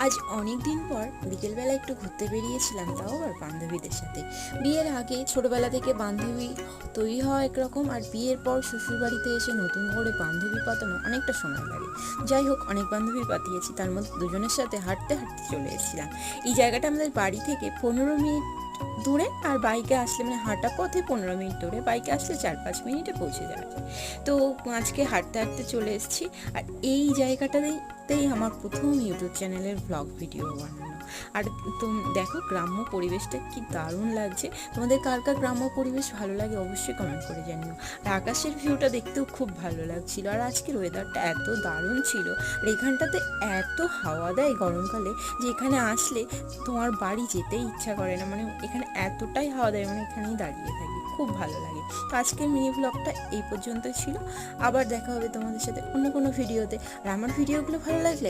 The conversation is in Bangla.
আজ অনেক দিন পর বিকেলবেলা একটু ঘুরতে বেরিয়েছিলাম, তাও আবার বান্ধবীদের সাথে। বিয়ের আগে ছোটবেলা থেকে বান্ধবী তৈরি হওয়া একরকম, আর বিয়ের পর শ্বশুরবাড়িতে এসে নতুন করে বান্ধবী পাতানো অনেকটা সময় লাগে। যাই হোক, অনেক বান্ধবী পাতিয়েছি, তার মধ্যে দুজনের সাথে হাঁটতে হাঁটতে চলে এসেছিলাম। এই জায়গাটা আমাদের বাড়ি থেকে 15 মিনিট দূরে, আর বাইকে আসলে মানে হাঁটা পথে 15 মিনিট দূরে, বাইকে আসলে 4-5 মিনিটে পৌঁছে যাওয়া যায়। তো আজকে হাঁটতে হাঁটতে চলে এসেছি। আর এই জায়গাটাতেই আমার প্রথম ইউটিউব চ্যানেলের ব্লগ ভিডিও বানানো। আর তো দেখো, গ্রাম্য পরিবেশটা কি দারুণ লাগছে। তোমাদের কার কার গ্রাম্য পরিবেশ ভালো লাগে অবশ্যই কমেন্ট করে জানিও। আর আকাশের ভিউটা দেখতেও খুব ভালো লাগছিল, আর আজকের ওয়েদারটা এত দারুণ ছিল। আর এখানটাতে এত হাওয়া দেয় গরমকালে যে এখানে আসলে তোমার বাড়ি যেতেই ইচ্ছা করে না। মানে এখানে এতটাই হাওয়া দেয়, মানে এখানেই দাঁড়িয়ে থাকি, খুব ভালো লাগে। তো আজকের মিনি ব্লগটা এই পর্যন্তই ছিল। আবার দেখা হবে তোমাদের সাথে অন্য কোনো ভিডিওতে। আর আমার ভিডিওগুলো ভালো লাগলে